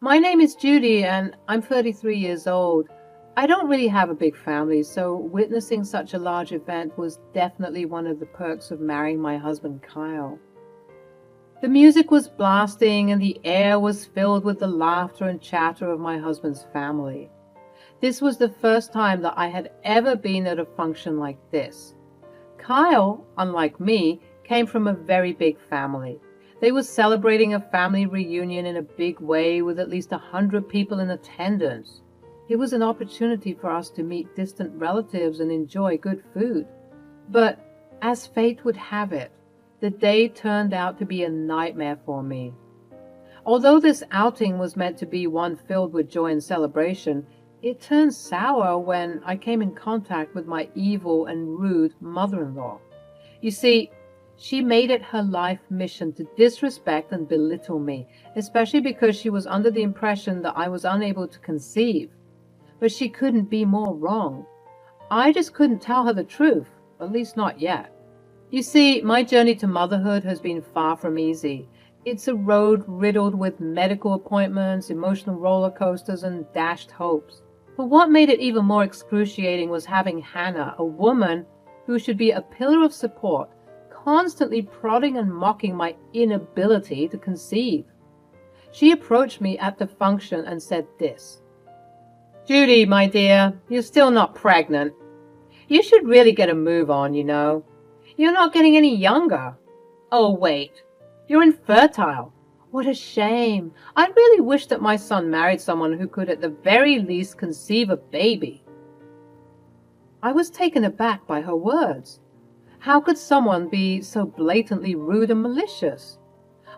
My name is Judy and I'm 33 years old. I don't really have a big family, so witnessing such a large event was definitely one of the perks of marrying my husband Kyle. The music was blasting and the air was filled with the laughter and chatter of my husband's family. This was the first time that I had ever been at a function like this. Kyle, unlike me, came from a very big family. They were celebrating a family reunion in a big way with at least 100 people in attendance. It was an opportunity for us to meet distant relatives and enjoy good food. But as fate would have it, the day turned out to be a nightmare for me. Although this outing was meant to be one filled with joy and celebration, it turned sour when I came in contact with my evil and rude mother-in-law. You see, she made it her life mission to disrespect and belittle me, especially because she was under the impression that I was unable to conceive. But she couldn't be more wrong. I just couldn't tell her the truth, at least not yet. You see, my journey to motherhood has been far from easy. It's a road riddled with medical appointments, emotional roller coasters, and dashed hopes. But what made it even more excruciating was having Hannah, a woman who should be a pillar of support, constantly prodding and mocking my inability to conceive. She approached me at the function and said this: "Judy, my dear, you're still not pregnant. You should really get a move on, you know. You're not getting any younger. Oh, wait, you're infertile. What a shame. I really wish that my son married someone who could at the very least conceive a baby." I was taken aback by her words. How could someone be so blatantly rude and malicious?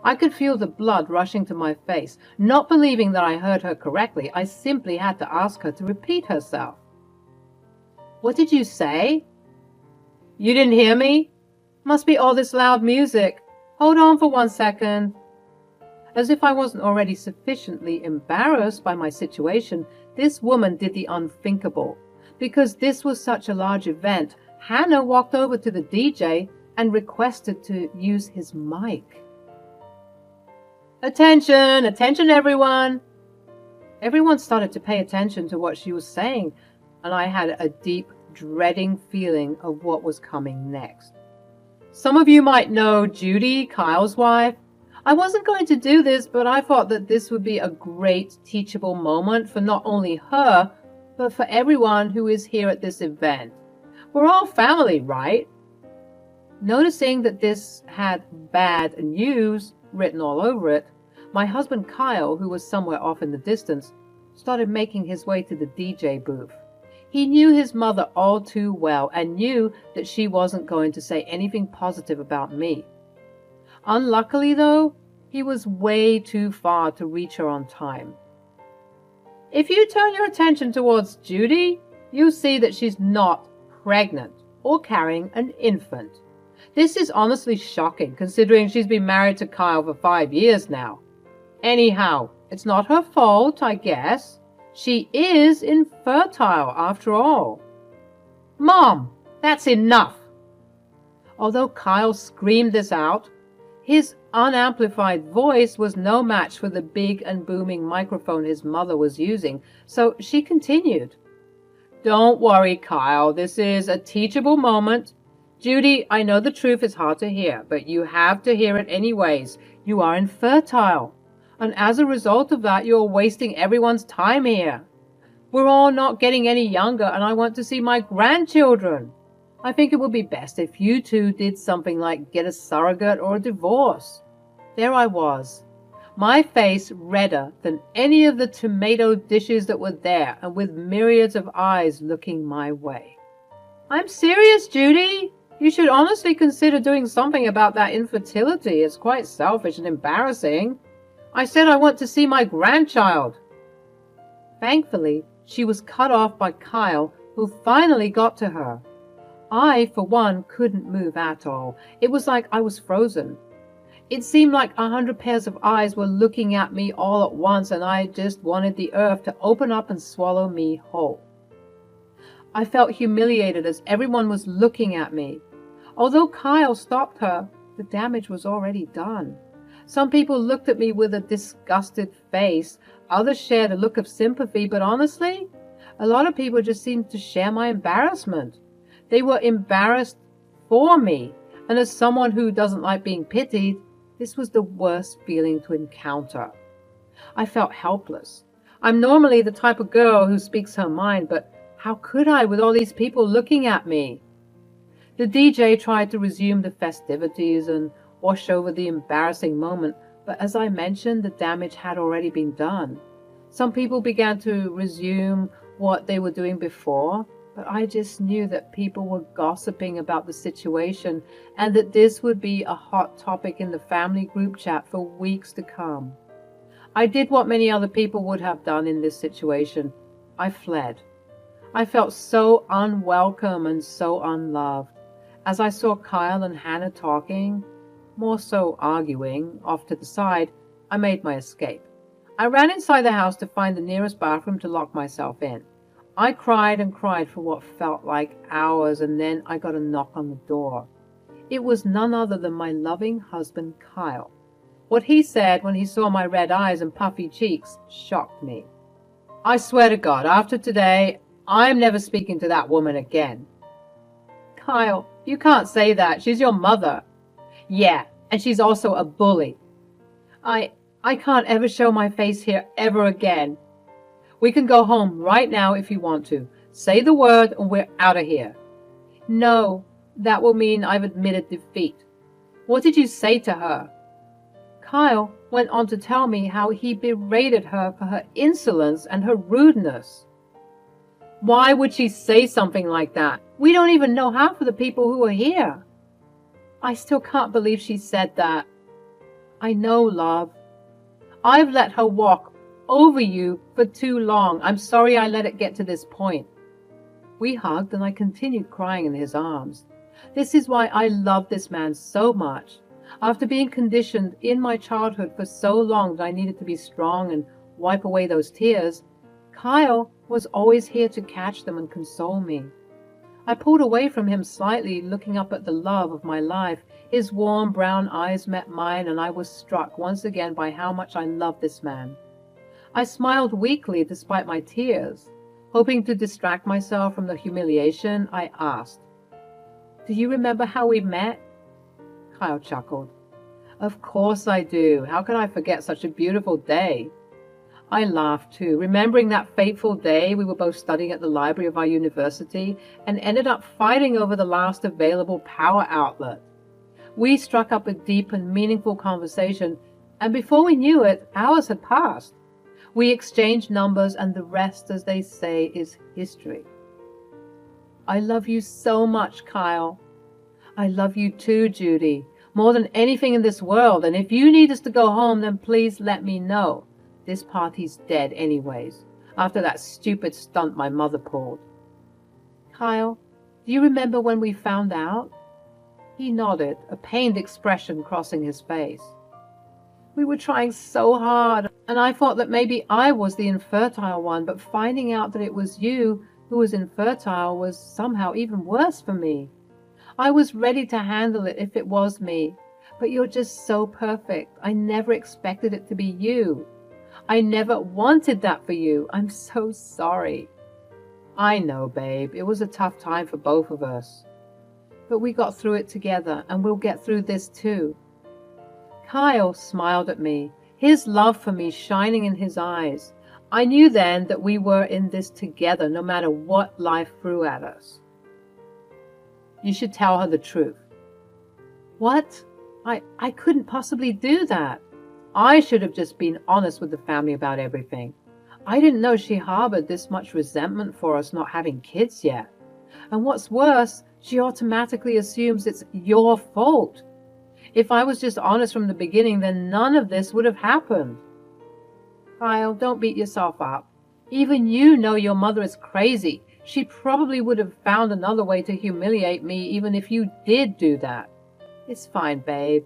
I could feel the blood rushing to my face. Not believing that I heard her correctly, I simply had to ask her to repeat herself. "What did you say?" "You didn't hear me? Must be all this loud music. Hold on for 1 second." As if I wasn't already sufficiently embarrassed by my situation, this woman did the unthinkable. Because this was such a large event, Hannah walked over to the DJ and requested to use his mic. "Attention, attention everyone!" Everyone started to pay attention to what she was saying, and I had a deep, dreading feeling of what was coming next. Some of you might know Judy, Kyle's wife. I wasn't going to do this, but I thought that this would be a great teachable moment for not only her, but for everyone who is here at this event. We're all family, right? Noticing that this had "bad news" written all over it, my husband Kyle, who was somewhere off in the distance, started making his way to the DJ booth. He knew his mother all too well and knew that she wasn't going to say anything positive about me. Unluckily, though, he was way too far to reach her on time. If you turn your attention towards Judy, you'll see that she's not pregnant or carrying an infant. This is honestly shocking, considering she's been married to Kyle for 5 years now. Anyhow, it's not her fault, I guess. She is infertile, after all. "Mom, that's enough!" Although Kyle screamed this out, his unamplified voice was no match for the big and booming microphone his mother was using, so she continued. "Don't worry, Kyle. This is a teachable moment. Judy, I know the truth is hard to hear, but you have to hear it anyways. You are infertile. And as a result of that, you're wasting everyone's time here. We're all not getting any younger, and I want to see my grandchildren. I think it would be best if you two did something like get a surrogate or a divorce." There I was, my face redder than any of the tomato dishes that were there, and with myriads of eyes looking my way. "I'm serious, Judy. You should honestly consider doing something about that infertility. It's quite selfish and embarrassing. I said I want to see my grandchild." Thankfully, she was cut off by Kyle, who finally got to her. I, for one, couldn't move at all. It was like I was frozen. It seemed like 100 pairs of eyes were looking at me all at once, and I just wanted the earth to open up and swallow me whole. I felt humiliated as everyone was looking at me. Although Kyle stopped her, the damage was already done. Some people looked at me with a disgusted face. Others shared a look of sympathy, but honestly, a lot of people just seemed to share my embarrassment. They were embarrassed for me, and as someone who doesn't like being pitied, this was the worst feeling to encounter. I felt helpless. I'm normally the type of girl who speaks her mind, but how could I with all these people looking at me? The DJ tried to resume the festivities and wash over the embarrassing moment, but as I mentioned, the damage had already been done. Some people began to resume what they were doing before, but I just knew that people were gossiping about the situation and that this would be a hot topic in the family group chat for weeks to come. I did what many other people would have done in this situation. I fled. I felt so unwelcome and so unloved. As I saw Kyle and Hannah talking, more so arguing, off to the side, I made my escape. I ran inside the house to find the nearest bathroom to lock myself in. I cried and cried for what felt like hours, and then I got a knock on the door. It was none other than my loving husband, Kyle. What he said when he saw my red eyes and puffy cheeks shocked me. I swear to God, after today, I'm never speaking to that woman again. Kyle, you can't say that. She's your mother. Yeah, and she's also a bully. I can't ever show my face here ever again. We can go home right now if you want to. Say the word and we're out of here. No, that will mean I've admitted defeat. What did you say to her? Kyle went on to tell me how he berated her for her insolence and her rudeness. Why would she say something like that? We don't even know half of the people who are here. I still can't believe she said that. I know, love. I've let her walk over you for too long. I'm sorry I let it get to this point. We hugged and I continued crying in his arms. This is why I love this man so much. After being conditioned in my childhood for so long that I needed to be strong and wipe away those tears, Kyle was always here to catch them and console me. I pulled away from him slightly, looking up at the love of my life. His warm brown eyes met mine, and I was struck once again by how much I loved this man. I smiled weakly despite my tears. Hoping to distract myself from the humiliation, I asked, "Do you remember how we met?" Kyle chuckled. "Of course I do. How could I forget such a beautiful day?" I laughed too, remembering that fateful day we were both studying at the library of our university and ended up fighting over the last available power outlet. We struck up a deep and meaningful conversation, and before we knew it, hours had passed. We exchanged numbers, and the rest, as they say, is history. I love you so much, Kyle. I love you too, Judy, more than anything in this world, and if you need us to go home, then please let me know. This party's dead anyways, after that stupid stunt my mother pulled. Kyle, do you remember when we found out? He nodded, a pained expression crossing his face. We were trying so hard, and I thought that maybe I was the infertile one, but finding out that it was you who was infertile was somehow even worse for me. I was ready to handle it if it was me, but you're just so perfect. I never expected it to be you. I never wanted that for you. I'm so sorry. I know, babe. It was a tough time for both of us. But we got through it together, and we'll get through this too. Kyle smiled at me, his love for me shining in his eyes. I knew then that we were in this together, no matter what life threw at us. You should tell her the truth. What? I couldn't possibly do that. I should have just been honest with the family about everything. I didn't know she harbored this much resentment for us not having kids yet. And what's worse, she automatically assumes it's your fault. If I was just honest from the beginning, then none of this would have happened. Kyle, don't beat yourself up. Even you know your mother is crazy. She probably would have found another way to humiliate me even if you did do that. It's fine, babe.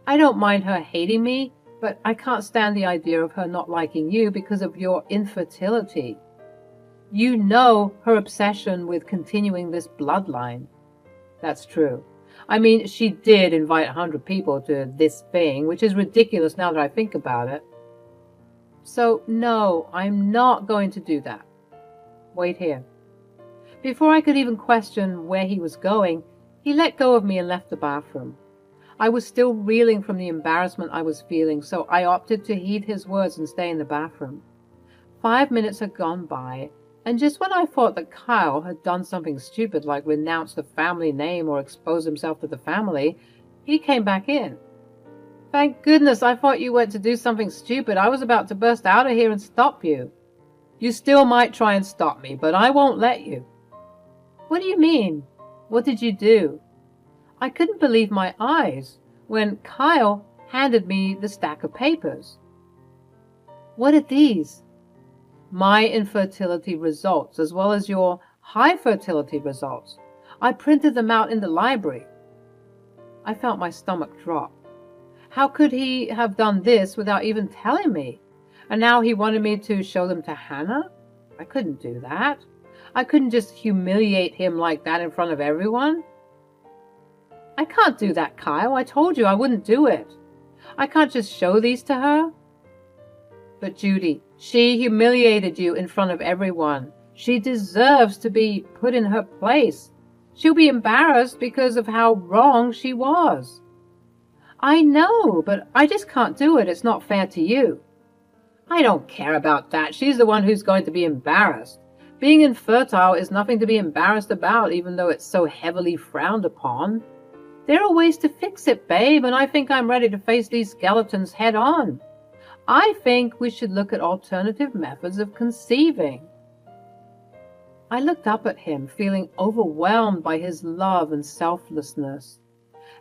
I don't mind her hating me, but I can't stand the idea of her not liking you because of your infertility. You know her obsession with continuing this bloodline. That's true. I mean, she did invite 100 people to this thing, which is ridiculous now that I think about it. So, no, I'm not going to do that. Wait here. Before I could even question where he was going, he let go of me and left the bathroom. I was still reeling from the embarrassment I was feeling, so I opted to heed his words and stay in the bathroom. 5 minutes had gone by, and just when I thought that Kyle had done something stupid like renounce the family name or expose himself to the family, he came back in. Thank goodness, I thought you went to do something stupid. I was about to burst out of here and stop you. You still might try and stop me, but I won't let you. What do you mean? What did you do? I couldn't believe my eyes when Kyle handed me the stack of papers. What are these? My infertility results, as well as your high fertility results. I printed them out in the library. I felt my stomach drop. How could he have done this without even telling me? And now he wanted me to show them to Hannah? I couldn't do that. I couldn't just humiliate him like that in front of everyone. I can't do that, Kyle. I told you I wouldn't do it. I can't just show these to her. But Judy, she humiliated you in front of everyone. She deserves to be put in her place. She'll be embarrassed because of how wrong she was. I know, but I just can't do it. It's not fair to you. I don't care about that. She's the one who's going to be embarrassed. Being infertile is nothing to be embarrassed about, even though it's so heavily frowned upon. There are ways to fix it, babe, and I think I'm ready to face these skeletons head on. I think we should look at alternative methods of conceiving. I looked up at him, feeling overwhelmed by his love and selflessness.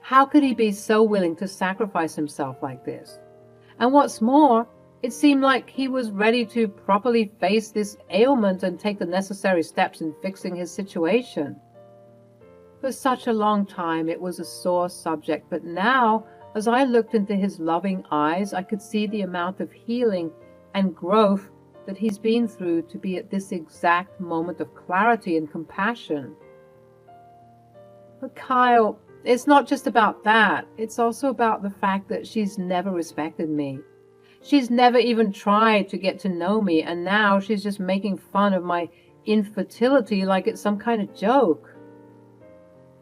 How could he be so willing to sacrifice himself like this? And what's more, it seemed like he was ready to properly face this ailment and take the necessary steps in fixing his situation. For such a long time it was a sore subject, but now, as I looked into his loving eyes, I could see the amount of healing and growth that he's been through to be at this exact moment of clarity and compassion. But Kyle, it's not just about that. It's also about the fact that she's never respected me. She's never even tried to get to know me, and now she's just making fun of my infertility like it's some kind of joke.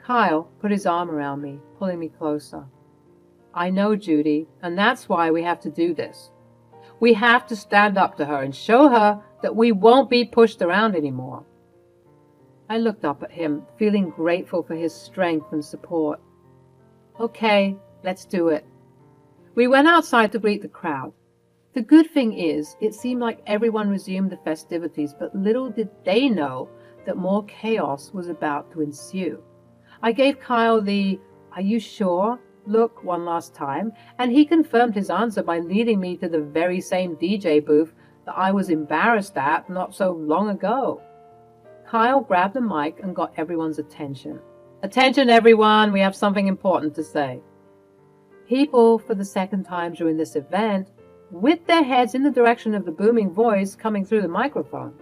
Kyle put his arm around me, pulling me closer. I know, Judy, and that's why we have to do this. We have to stand up to her and show her that we won't be pushed around anymore. I looked up at him, feeling grateful for his strength and support. Okay, let's do it. We went outside to greet the crowd. The good thing is, it seemed like everyone resumed the festivities, but little did they know that more chaos was about to ensue. I gave Kyle the, "Are you sure?" look one last time, and he confirmed his answer by leading me to the very same DJ booth that I was embarrassed at not so long ago. Kyle grabbed the mic and got everyone's attention. Attention, everyone, we have something important to say. People, for the second time during this event, with their heads in the direction of the booming voice coming through the microphone.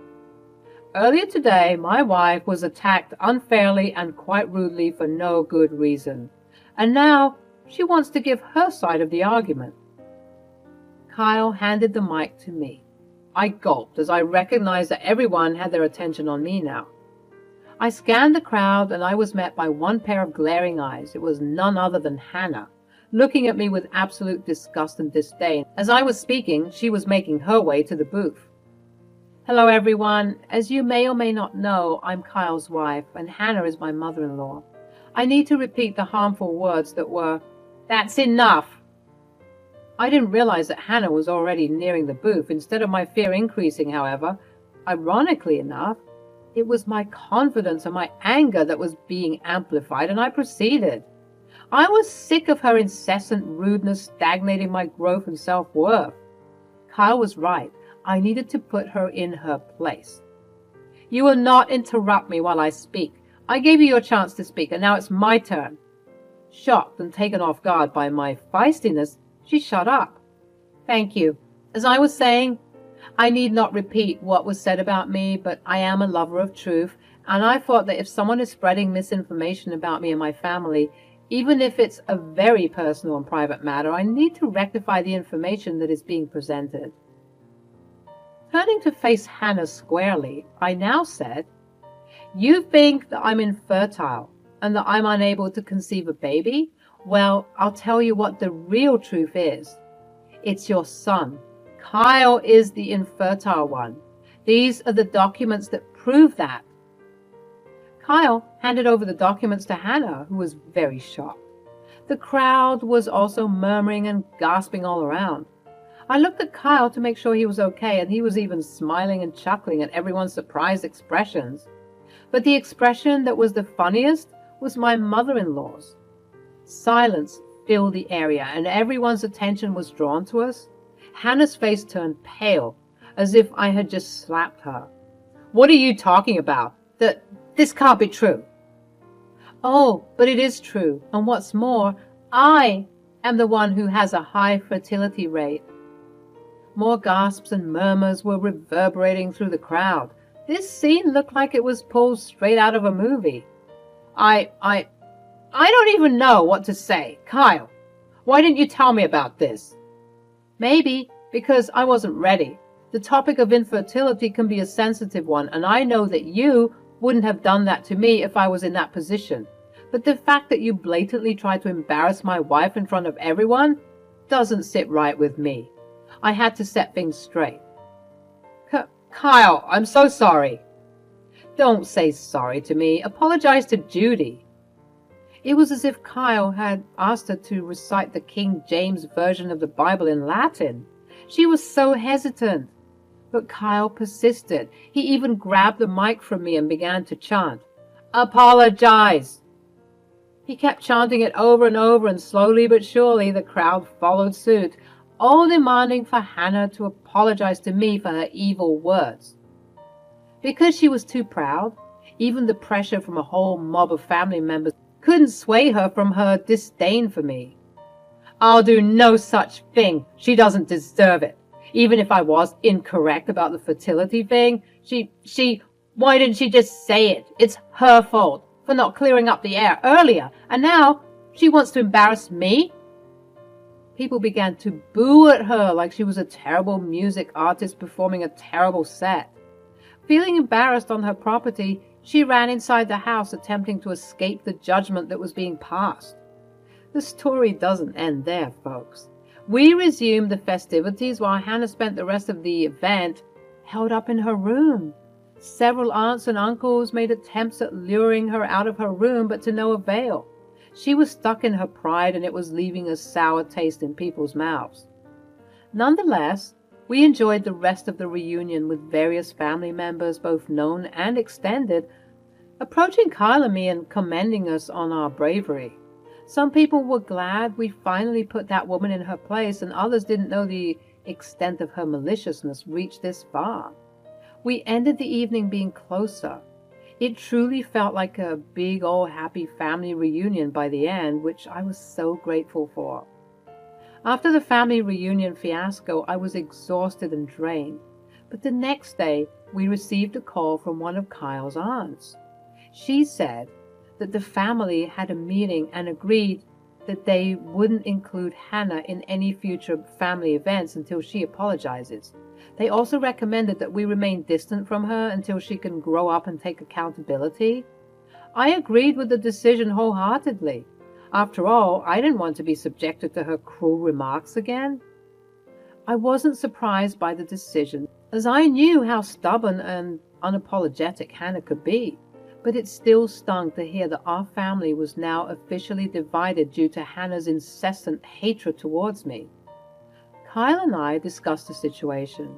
Earlier today, my wife was attacked unfairly and quite rudely for no good reason. And now she wants to give her side of the argument. Kyle handed the mic to me. I gulped as I recognized that everyone had their attention on me now. I scanned the crowd and I was met by one pair of glaring eyes. It was none other than Hannah, looking at me with absolute disgust and disdain. As I was speaking, she was making her way to the booth. Hello, everyone. As you may or may not know, I'm Kyle's wife, and Hannah is my mother-in-law. I need to repeat the harmful words that were, "That's enough." I didn't realize that Hannah was already nearing the booth. Instead of my fear increasing, however, ironically enough, it was my confidence and my anger that was being amplified, and I proceeded. I was sick of her incessant rudeness stagnating my growth and self-worth. Kyle was right. I needed to put her in her place. You will not interrupt me while I speak. I gave you your chance to speak, and now it's my turn. Shocked and taken off guard by my feistiness, she shut up. Thank you. As I was saying, I need not repeat what was said about me, but I am a lover of truth, and I thought that if someone is spreading misinformation about me and my family, Even if it's a very personal and private matter, I need to rectify the information that is being presented. Turning to face Hannah squarely, I now said, "You think that I'm infertile and that I'm unable to conceive a baby? Well, I'll tell you what the real truth is. It's your son. Kyle is the infertile one. These are the documents that prove that." Kyle handed over the documents to Hannah, who was very shocked. The crowd was also murmuring and gasping all around. I looked at Kyle to make sure he was okay, and he was even smiling and chuckling at everyone's surprised expressions. But the expression that was the funniest was my mother-in-law's. Silence filled the area, and everyone's attention was drawn to us. Hannah's face turned pale, as if I had just slapped her. "What are you talking about? This can't be true." "Oh, but it is true, and what's more, I am the one who has a high fertility rate." More gasps and murmurs were reverberating through the crowd. This scene looked like it was pulled straight out of a movie. I don't even know what to say. Kyle, why didn't you tell me about this?" "Maybe because I wasn't ready. The topic of infertility can be a sensitive one, and I know that you wouldn't have done that to me if I was in that position. But the fact that you blatantly tried to embarrass my wife in front of everyone doesn't sit right with me. I had to set things straight." "Kyle, I'm so sorry." "Don't say sorry to me. Apologize to Judy." It was as if Kyle had asked her to recite the King James Version of the Bible in Latin. She was so hesitant. But Kyle persisted. He even grabbed the mic from me and began to chant, "Apologize." He kept chanting it over and over, and slowly but surely the crowd followed suit, all demanding for Hannah to apologize to me for her evil words. Because she was too proud, even the pressure from a whole mob of family members couldn't sway her from her disdain for me. "I'll do no such thing. She doesn't deserve it. Even if I was incorrect about the fertility thing, why didn't she just say it? It's her fault for not clearing up the air earlier, and now she wants to embarrass me?" People began to boo at her like she was a terrible music artist performing a terrible set. Feeling embarrassed on her property, she ran inside the house, attempting to escape the judgment that was being passed. The story doesn't end there, folks. We resumed the festivities while Hannah spent the rest of the event held up in her room. Several aunts and uncles made attempts at luring her out of her room, but to no avail. She was stuck in her pride, and it was leaving a sour taste in people's mouths. Nonetheless, we enjoyed the rest of the reunion with various family members, both known and extended, approaching Kyle and me and commending us on our bravery. Some people were glad we finally put that woman in her place, and others didn't know the extent of her maliciousness reached this far. We ended the evening being closer. It truly felt like a big old happy family reunion by the end, which I was so grateful for. After the family reunion fiasco, I was exhausted and drained, but the next day we received a call from one of Kyle's aunts. She said that the family had a meeting and agreed that they wouldn't include Hannah in any future family events until she apologizes. They also recommended that we remain distant from her until she can grow up and take accountability. I agreed with the decision wholeheartedly. After all, I didn't want to be subjected to her cruel remarks again. I wasn't surprised by the decision, as I knew how stubborn and unapologetic Hannah could be. But it still stung to hear that our family was now officially divided due to Hannah's incessant hatred towards me. Kyle and I discussed the situation,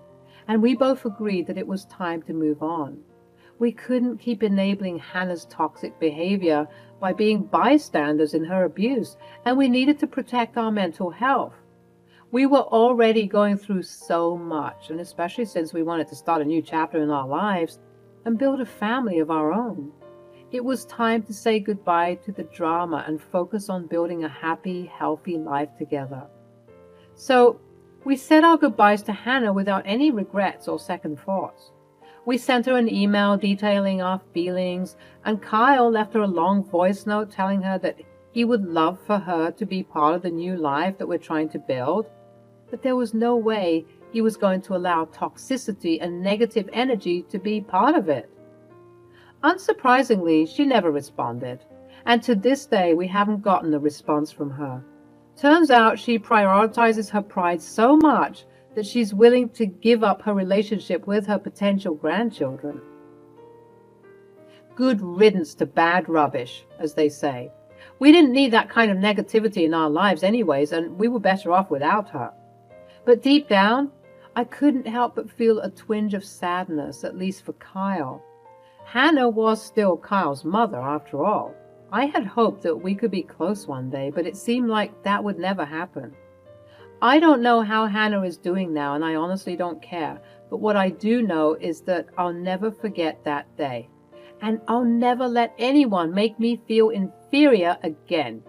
and we both agreed that it was time to move on. We couldn't keep enabling Hannah's toxic behavior by being bystanders in her abuse, and we needed to protect our mental health. We were already going through so much, and especially since we wanted to start a new chapter in our lives and build a family of our own. It was time to say goodbye to the drama and focus on building a happy, healthy life together. So we said our goodbyes to Hannah without any regrets or second thoughts. We sent her an email detailing our feelings, and Kyle left her a long voice note telling her that he would love for her to be part of the new life that we're trying to build, but there was no way he was going to allow toxicity and negative energy to be part of it. Unsurprisingly, she never responded, and to this day we haven't gotten a response from her. Turns out she prioritizes her pride so much that she's willing to give up her relationship with her potential grandchildren. Good riddance to bad rubbish, as they say. We didn't need that kind of negativity in our lives anyways, and we were better off without her. But deep down, I couldn't help but feel a twinge of sadness, at least for Kyle. Hannah was still Kyle's mother, after all. I had hoped that we could be close one day, but it seemed like that would never happen. I don't know how Hannah is doing now, and I honestly don't care. But what I do know is that I'll never forget that day. And I'll never let anyone make me feel inferior again.